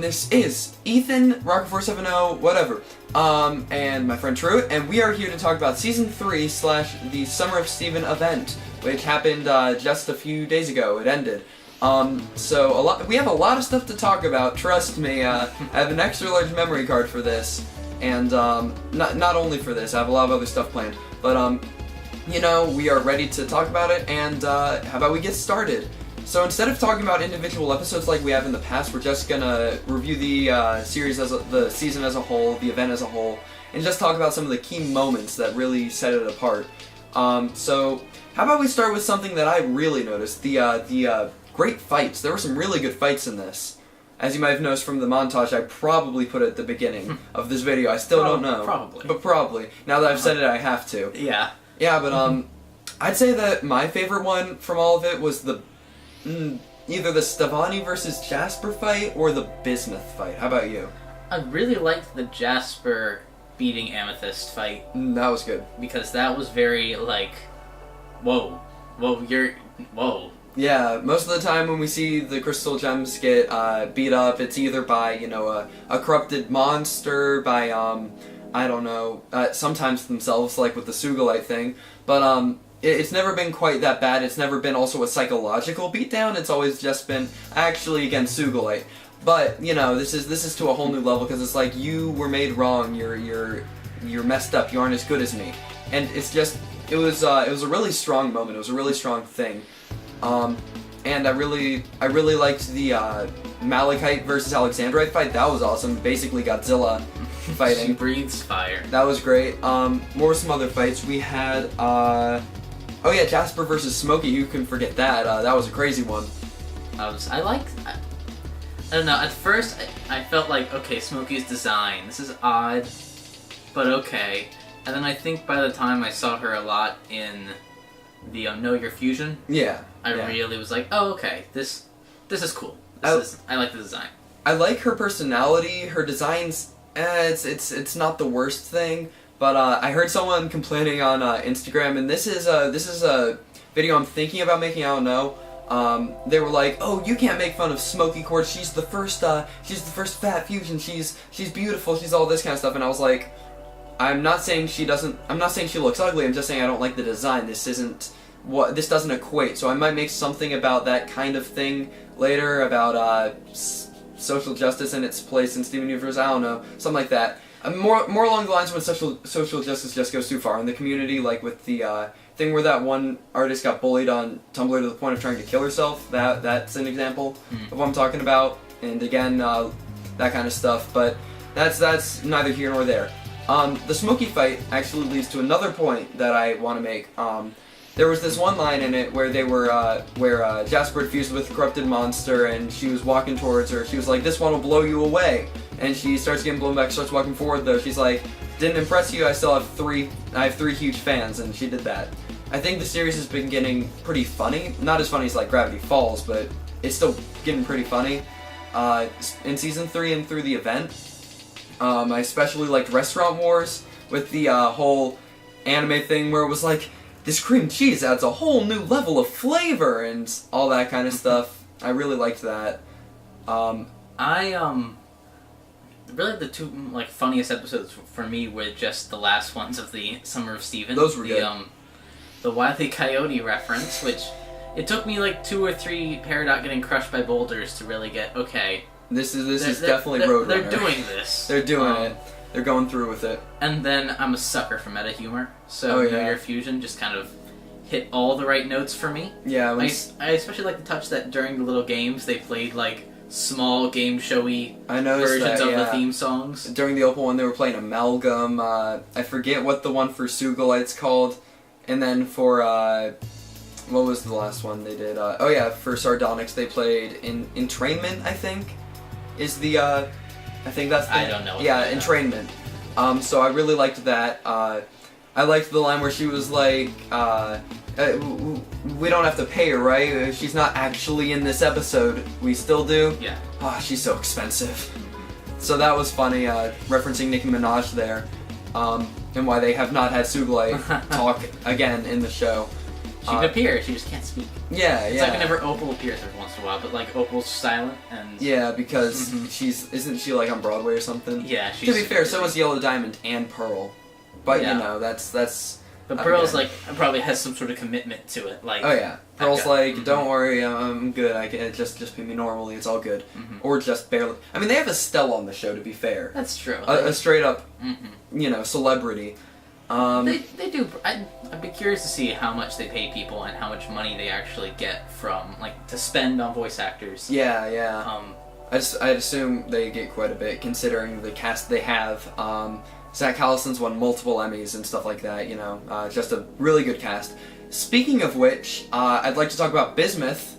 this is Ethan, Rocket470, whatever, and my friend Truett, and we are here to talk about Season 3 / the Summer of Steven event, which happened just a few days ago. It ended. So we have a lot of stuff to talk about, trust me. I have an extra large memory card for this, and not only for this, I have a lot of other stuff planned, but you know, we are ready to talk about it, and how about we get started? So instead of talking about individual episodes like we have in the past, we're just gonna review the series the season as a whole, the event as a whole, and just talk about some of the key moments that really set it apart. So how about we start with something that I really noticed, the great fights. There were some really good fights in this. As you might have noticed from the montage, I probably put it at the beginning of this video. I still don't know. Probably. But probably. Now that I've said it, I have to. Yeah. Yeah, but I'd say that my favorite one from all of it was the either the Stevonnie versus Jasper fight or the Bismuth fight. How about you? I really liked the Jasper beating Amethyst fight. That was good. Because that was very, like, whoa. Yeah, most of the time when we see the Crystal Gems get beat up, it's either by, you know, a corrupted monster, by, I don't know, sometimes themselves, like with the Sugilite thing, but, it's never been quite that bad. It's never been also a psychological beatdown. It's always just been actually against Sugilite. But you know, this is to a whole new level because it's like you were made wrong. You're messed up. You aren't as good as me. And it's just it was a really strong moment. It was a really strong thing. And I really liked the Malachite versus Alexandrite fight. That was awesome. Basically Godzilla fighting. She breathes fire. That was great. More some other fights. We had oh yeah, Jasper versus Smokey. Who can forget that? That was a crazy one. I don't know, at first I felt like, okay, Smokey's design, this is odd, but okay. And then I think by the time I saw her a lot in the Know Your Fusion, I really was like, oh okay, this is cool. I like the design. I like her personality, her designs, it's not the worst thing. But I heard someone complaining on Instagram, and this is a video I'm thinking about making. I don't know. They were like, "Oh, you can't make fun of Smokey Quartz. She's the first fat fusion. She's beautiful. She's all this kind of stuff." And I was like, I'm not saying she looks ugly. I'm just saying I don't like the design. This doesn't equate. So I might make something about that kind of thing later, about social justice and its place in Steven Universe. I don't know, something like that. More along the lines when social justice just goes too far in the community, like with the thing where that one artist got bullied on Tumblr to the point of trying to kill herself. That's an example of what I'm talking about. And again, that kind of stuff. But that's neither here nor there. The Smokey fight actually leads to another point that I want to make. There was this one line in it where they were where Jasper had fused with a corrupted monster, and she was walking towards her. She was like, "This one will blow you away." And she starts getting blown back, starts walking forward though. She's like, "Didn't impress you, I have three huge fans," and she did that. I think the series has been getting pretty funny. Not as funny as like Gravity Falls, but it's still getting pretty funny. In Season 3 and through the event. I especially liked Restaurant Wars with the whole anime thing where it was like, this cream cheese adds a whole new level of flavor and all that kind of stuff. I really liked that. Really, the two funniest episodes for me were just the last ones of the Summer of Steven. Those were good. The Wile E. Coyote reference, which it took me like 2 or 3 Peridot getting crushed by boulders to really get, okay. This is definitely Roadrunner. They're doing this. They're doing it. They're going through with it. And then I'm a sucker for meta humor, so Know Your Fusion just kind of hit all the right notes for me. Yeah, I especially like the touch that during the little games they played like small game showy versions of the theme songs. During the Opal one, they were playing Amalgam. I forget what the one for Sugilite's called, and then for what was the last one they did? For Sardonyx they played Entrainment. I think is the I think that's the, I don't know. Entrainment. So I really liked that. I liked the line where she was like, we don't have to pay her, right? She's not actually in this episode. We still do? Yeah. Oh, she's so expensive. So that was funny, referencing Nicki Minaj there, and why they have not had Sugilite talk again in the show. She can appear, she just can't speak. Yeah, It's like whenever Opal appears every once in a while, but like Opal's silent and Yeah, because isn't she like on Broadway or something? yeah, she's To be fair, so is Yellow Diamond and Pearl. But Yeah. you know, that's But Pearl's okay. like probably has some sort of commitment to it. Like Oh yeah. Pearl's got- like, don't worry, I'm good. I can just pay me normally. It's all good. Or just barely. I mean, they have Estelle on the show. To be fair, that's true. a straight up, Mhm. Celebrity. They do. I'd be curious to see how much they pay people and how much money they actually get from like to spend on voice actors. Yeah, yeah. I'd assume they get quite a bit considering the cast they have. Zach Callison's won multiple Emmys and stuff like that. Just a really good cast. Speaking of which, I'd like to talk about Bismuth,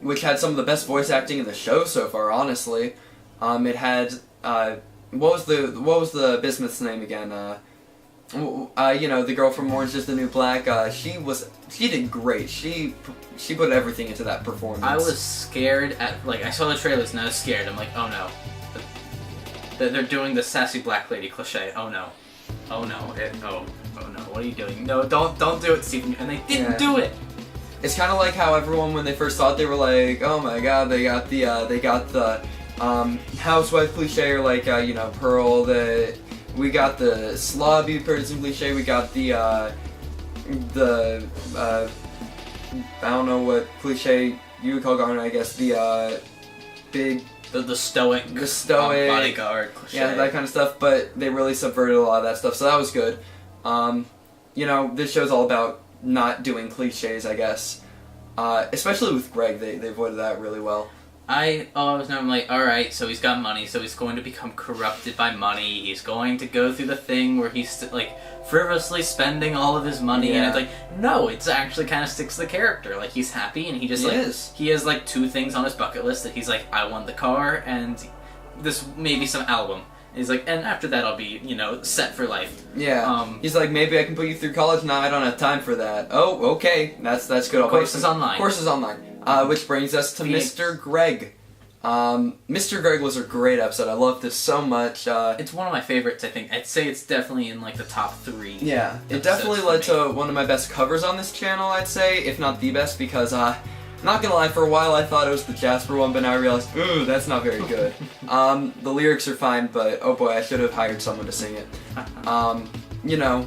which had some of the best voice acting in the show so far. Honestly, it had what was the Bismuth's name again? The girl from Orange Is the New Black. She did great. She put everything into that performance. I was scared I saw the trailers and I was scared. I'm like, oh no, they're doing the sassy black lady cliche. Oh no, oh no, oh no, what are you doing? No, don't do it, Stephen. And they didn't do it. It's kind of like how everyone, when they first saw it, they were like, "Oh my God, they got the housewife cliche," or like Pearl. We got the slobby person cliche. We got the I don't know what cliche you would call Garner. I guess the big. The stoic bodyguard cliche. Yeah, that kind of stuff. But they really subverted a lot of that stuff, so that was good. This show's all about not doing cliches, I guess. Especially with Greg, they avoided that really well. I'm like, alright, so he's got money, so he's going to become corrupted by money, he's going to go through the thing where he's, frivolously spending all of his money, and it's like, no, it's actually kind of sticks to the character, he's happy, and he just, he has, two things on his bucket list that he's like, I won the car, and this, maybe some album. And he's like, and after that I'll be, set for life. Yeah. He's like, maybe I can put you through college? No, I don't have time for that. Oh, okay, that's good. Courses online. Courses online. Which brings us to Phoenix. Mr. Greg. Mr. Greg was a great episode. I loved it so much. It's one of my favorites, I think. I'd say it's definitely in, the top 3. Yeah, it definitely led to one of my best covers on this channel, I'd say, if not the best, because, not gonna lie, for a while I thought it was the Jasper one, but now I realized, ooh, that's not very good. The lyrics are fine, but oh boy, I should have hired someone to sing it.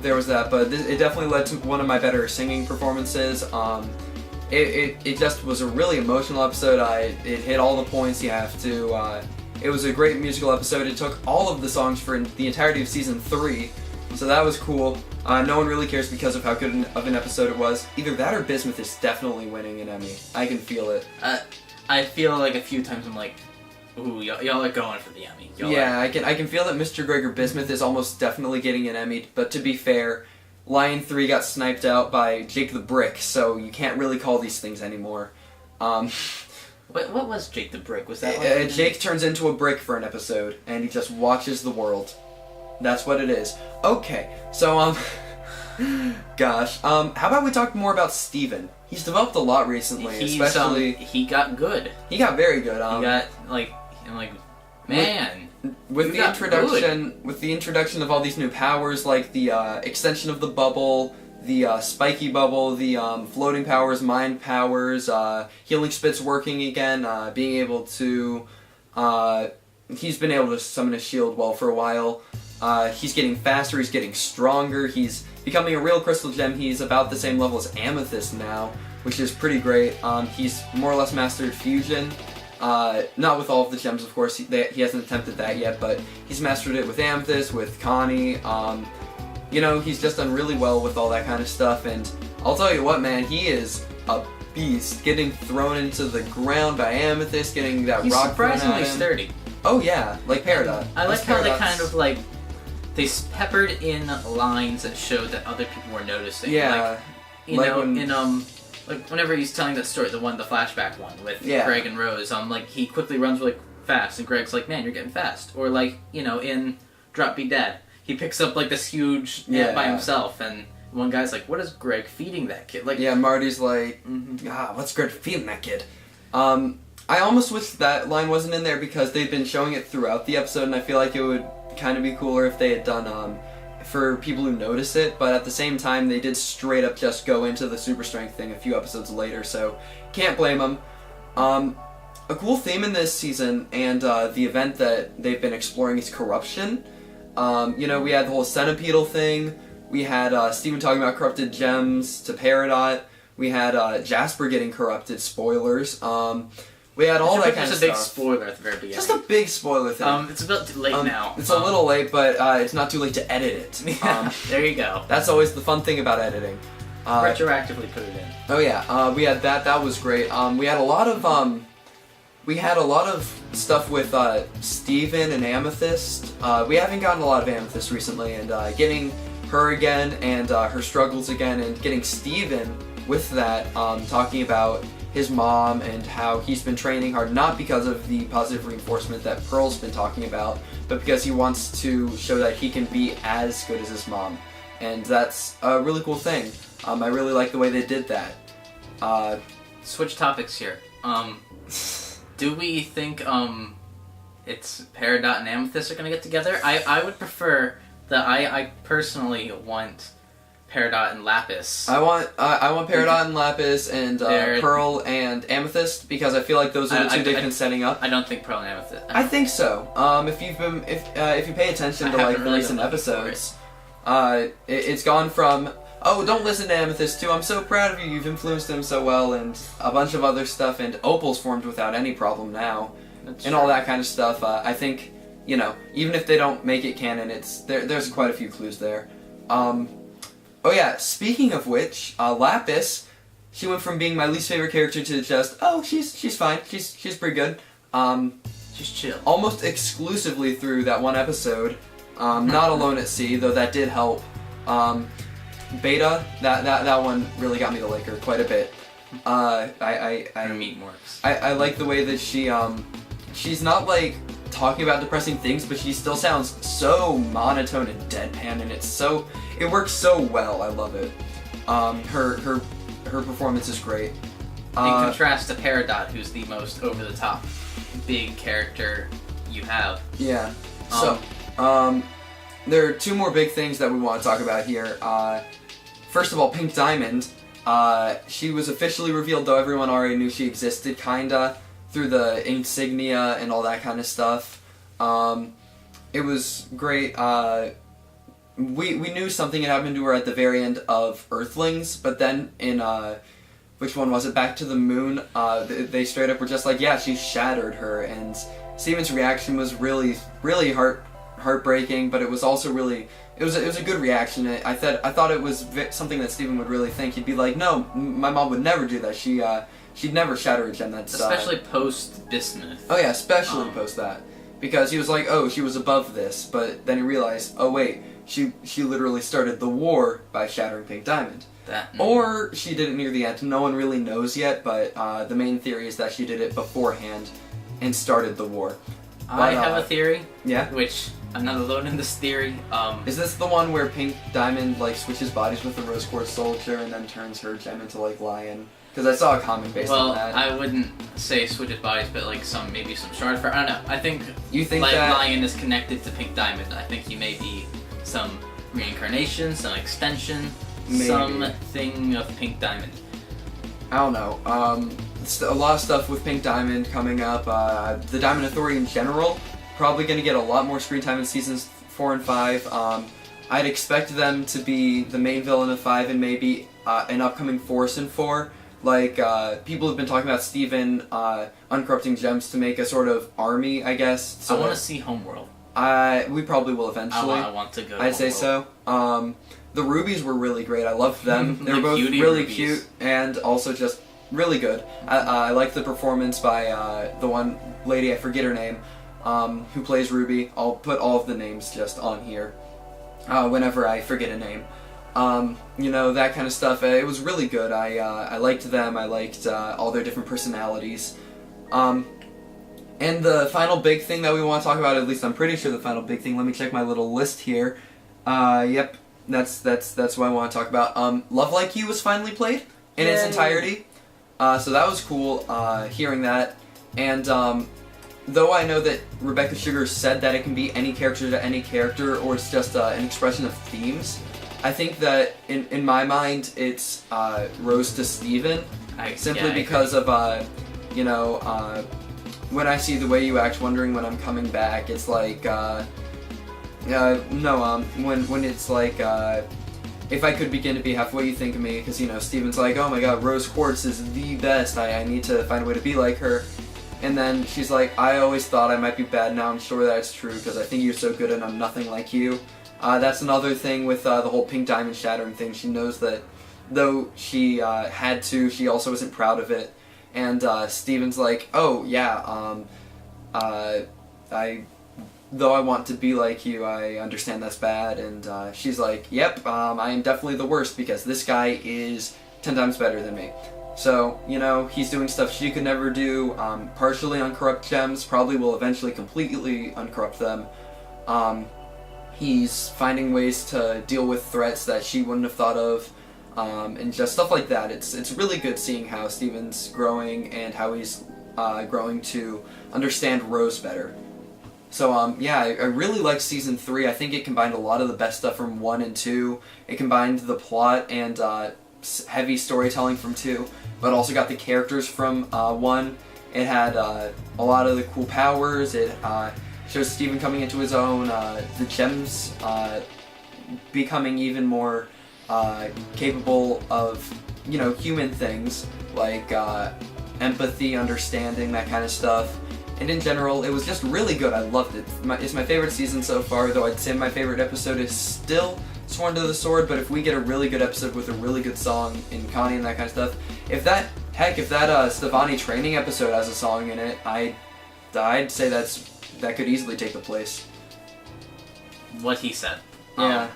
There was that, but it definitely led to one of my better singing performances. It just was a really emotional episode. It hit all the points you have to. It was a great musical episode. It took all of the songs for the entirety of season 3, so that was cool. No one really cares because of how good of an episode it was. Either that or Bismuth is definitely winning an Emmy. I can feel it. I feel like a few times I'm like, ooh, y'all are going for the Emmy. I can feel that Mr. Greg or Bismuth is almost definitely getting an Emmy, but to be fair, Lion 3 got sniped out by Jake the Brick, so you can't really call these things anymore. What was Jake the Brick? Was that Jake turns into a brick for an episode, and he just watches the world. That's what it is. Okay, so, gosh, how about we talk more about Steven? He's developed a lot recently, especially... he got good. He got very good. He got, man... With the introduction of all these new powers, like the extension of the bubble, the spiky bubble, the floating powers, mind powers, healing spits working again, being able to... he's been able to summon a shield well for a while. He's getting faster, he's getting stronger, he's becoming a real crystal gem. He's about the same level as Amethyst now, which is pretty great. He's more or less mastered fusion. Not with all of the gems, of course. He hasn't attempted that yet, but he's mastered it with Amethyst, with Connie. He's just done really well with all that kind of stuff, and I'll tell you what, man, he is a beast. Getting thrown into the ground by Amethyst, getting that he's rock thrown at him. surprisingly sturdy. Oh yeah, like Peridot. I like how they kind of they peppered in lines that showed that other people were noticing. Yeah. Whenever he's telling that story, the flashback one with Greg and Rose, he quickly runs really fast, and Greg's like, man, you're getting fast. Or in Drop Be Dead, he picks up this huge ant by himself, and one guy's like, what is Greg feeding that kid? Marty's like, what's Greg feeding that kid? I almost wish that line wasn't in there because they've been showing it throughout the episode, and I feel like it would kind of be cooler if they had done for people who notice it, but at the same time, they did straight up just go into the super strength thing a few episodes later, so can't blame them. A cool theme in this season, and the event that they've been exploring, is corruption. You know, we had the whole centipedal thing, we had Steven talking about corrupted gems to Peridot, we had Jasper getting corrupted, spoilers. We had all that kind of stuff. Just a big spoiler at the very beginning. Just a big spoiler thing. It's a bit too late now. It's a little late, but it's not too late to edit it. There you go. That's always the fun thing about editing. Retroactively put it in. Oh yeah, we had that. That was great. We had a lot of stuff with Steven and Amethyst. We haven't gotten a lot of Amethyst recently, and getting her again and her struggles again, and getting Steven with that, talking about his mom and how he's been training hard, not because of the positive reinforcement that Pearl's been talking about, but because he wants to show that he can be as good as his mom. And that's a really cool thing. I really like the way they did that. Switch topics here. Do we think it's Peridot and Amethyst are gonna get together? I would prefer that. I personally want Peridot and Lapis. I want Peridot and Lapis and Pearl and Amethyst, because I feel like those are the two they've been setting up. I don't think Pearl and Amethyst. I think so. If you pay attention to like the recent episodes, it's gone from, oh, don't listen to Amethyst too, I'm so proud of you, you've influenced him so well, and a bunch of other stuff, and Opal's formed without any problem now, and all that kind of stuff. I think, you know, even if they don't make it canon, there's quite a few clues there. Oh yeah, speaking of which, Lapis, she went from being my least favorite character to just, oh, she's fine, she's pretty good. She's chill. Almost exclusively through that one episode, not Alone at Sea, though that did help. Beta, that one really got me to like her quite a bit. Her meat works. I like the way that she's not like talking about depressing things, but she still sounds so monotone and deadpan, and it works so well. I love it. Her performance is great. In contrast to Peridot, who's the most over-the-top big character you have. Yeah. There are two more big things that we want to talk about here. First of all, Pink Diamond. She was officially revealed, though everyone already knew she existed, kinda, through the insignia and all that kind of stuff. It was great. We knew something had happened to her at the very end of Earthlings, but then in, which one was it? Back to the Moon, they straight up were just like, yeah, she shattered her, and Steven's reaction was really, really heartbreaking, but it was also really, it was a good reaction. I thought it was something that Steven would really think. He'd be like, no, my mom would never do that. She'd never shatter a gem that's... Especially post-Bismuth. Oh yeah, especially post that. Because he was like, oh, she was above this, but then he realized, oh wait, she literally started the war by shattering Pink Diamond. Or she did it near the end. No one really knows yet, but the main theory is that she did it beforehand and started the war. I have a theory. Yeah? Which, I'm not alone in this theory. Is this the one where Pink Diamond like switches bodies with the Rose Quartz Soldier and then turns her gem into like Lion? Because I saw a comic based on that. Well, I wouldn't say switches bodies, but like maybe some shard for, I don't know. I think you think like that Lion is connected to Pink Diamond. I think he may be some reincarnation, some extension, something of Pink Diamond. I don't know. A lot of stuff with Pink Diamond coming up. The Diamond Authority in general, probably going to get a lot more screen time in seasons 4 and 5. I'd expect them to be the main villain of 5 and maybe an upcoming Force in 4. Like, people have been talking about Steven uncorrupting gems to make a sort of army, I guess. So I want to see Homeworld. We probably will eventually. I want to go to I'd say so. The rubies were really great. I loved them. They were both really cute and also just really good. I like the performance by the one lady, I forget her name, who plays Ruby. I'll put all of the names just on here whenever I forget a name. You know, that kind of stuff. It was really good. I liked them. I liked all their different personalities. And the final big thing that we want to talk about, at least I'm pretty sure the final big thing, let me check my little list here. Yep, that's what I want to talk about. Love Like You was finally played in its entirety. So that was cool, hearing that. And though I know that Rebecca Sugar said that it can be any character to any character, or it's just an expression of themes, I think that in my mind it's Rose to Steven, simply because of when I see the way you act, wondering when I'm coming back. It's like when it's like if I could begin to be half what you think of me, because Steven's like, oh my god, Rose Quartz is the best. I need to find a way to be like her. And then she's like, I always thought I might be bad, now I'm sure that's true, because I think you're so good and I'm nothing like you. That's another thing with the whole pink diamond shattering thing. She knows that though she had to, she also isn't proud of it. And Steven's like, oh yeah, though I want to be like you, I understand that's bad. And she's like, yep, I am definitely the worst, because this guy is 10 times better than me. So, he's doing stuff she could never do, partially uncorrupt gems, probably will eventually completely uncorrupt them. He's finding ways to deal with threats that she wouldn't have thought of, and just stuff like that. It's really good seeing how Steven's growing and how he's growing to understand Rose better. So, yeah, I really like Season 3. I think it combined a lot of the best stuff from 1 and 2. It combined the plot and heavy storytelling from 2, but also got the characters from 1. It had a lot of the cool powers. It shows Steven coming into his own, the gems becoming even more capable of, human things, like empathy, understanding, that kind of stuff. And in general, it was just really good. I loved it. It's my favorite season so far, though I'd say my favorite episode is still Sworn to the Sword, but if we get a really good episode with a really good song in Connie and that kind of stuff, if that Stevonnie training episode has a song in it, I'd say that could easily take the place. What he said. Yeah.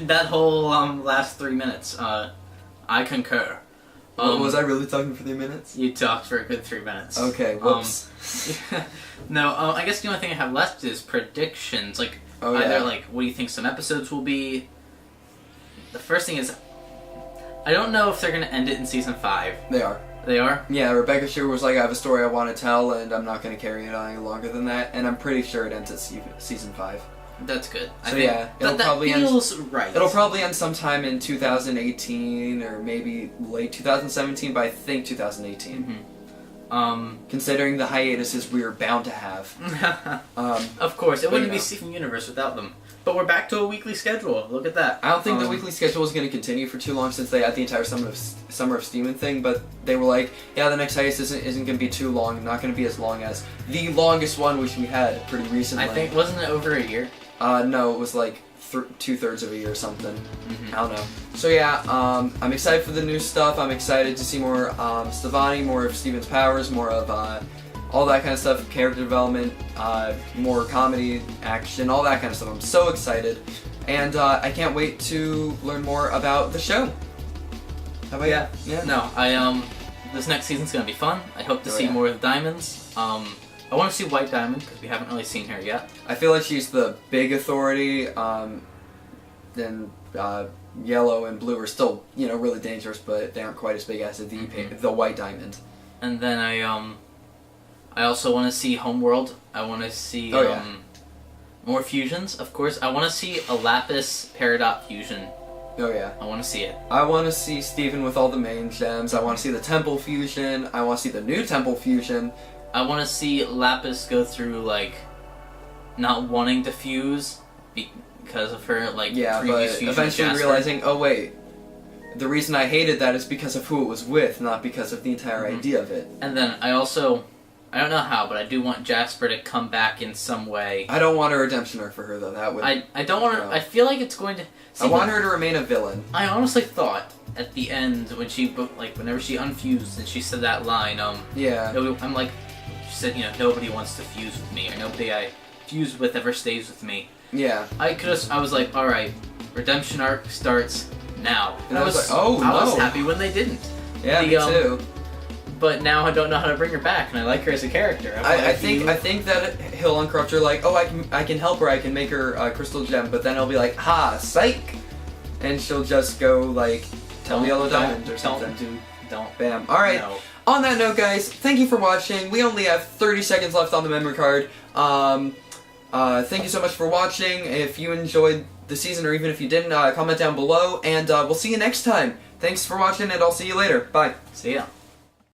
That whole last 3 minutes, I concur. Was I really talking for 3 minutes? You talked for a good 3 minutes. Okay, whoops. No, I guess the only thing I have left is predictions. Like, what do you think some episodes will be? The first thing is, I don't know if they're going to end it in Season 5. They are. They are? Yeah, Rebecca Sugar was like, I have a story I want to tell, and I'm not going to carry it on any longer than that, and I'm pretty sure it ends at Season 5. That's good. So yeah, that feels right. It'll probably end sometime in 2018, or maybe late 2017, but I think 2018. Mm-hmm. Considering the hiatuses we are bound to have. Of course, it wouldn't be Steven Universe without them. But we're back to a weekly schedule. Look at that. I don't think the weekly schedule is going to continue for too long, since they had the entire Summer of Steven thing, but they were like, yeah, the next hiatus isn't going to be too long, not going to be as long as the longest one, which we had pretty recently. I think, wasn't it over a year? No, it was like 2/3 of a year or something. Mm-hmm. I don't know. So yeah, I'm excited for the new stuff. I'm excited to see more Stevonnie, more of Steven's powers, more of all that kind of stuff, character development, more comedy, action, all that kind of stuff. I'm so excited, and I can't wait to learn more about the show. How about you? Yeah. No, this next season's gonna be fun. I hope to see more of the Diamonds. I want to see White Diamond, because we haven't really seen her yet. I feel like she's the big authority, then Yellow and Blue are still, really dangerous, but they aren't quite as big as the White Diamond. And then I also want to see Homeworld. I want to see more fusions, of course. I want to see a Lapis Peridot fusion. Oh yeah. I want to see it. I want to see Steven with all the main gems. I want to see the Temple fusion. I want to see the new Temple fusion. I want to see Lapis go through, not wanting to fuse because of her, previous fusion. Eventually realizing, oh wait, the reason I hated that is because of who it was with, not because of the entire idea of it. And then I don't know how, but I do want Jasper to come back in some way. I don't want a redemption arc for her, though. That would... I don't want her... I feel like it's going to... I want her to remain a villain. I honestly thought, at the end, when she, whenever she unfused and she said that line, yeah. I'm like... She said, nobody wants to fuse with me, or nobody I fuse with ever stays with me. Yeah. I was like, alright, redemption arc starts now. And I was like, oh, no. I was happy when they didn't. Yeah, me too. But now I don't know how to bring her back, and I like her as a character. I think that he'll uncorrupt her like, oh, I can help her, I can make her a crystal gem, but then he'll be like, ha, psych! And she'll just go, tell Yellow Diamond or something. Don't. Bam. All right. No. On that note, guys, thank you for watching. We only have 30 seconds left on the memory card. Thank you so much for watching. If you enjoyed the season, or even if you didn't, comment down below, and we'll see you next time. Thanks for watching, and I'll see you later. Bye. See ya.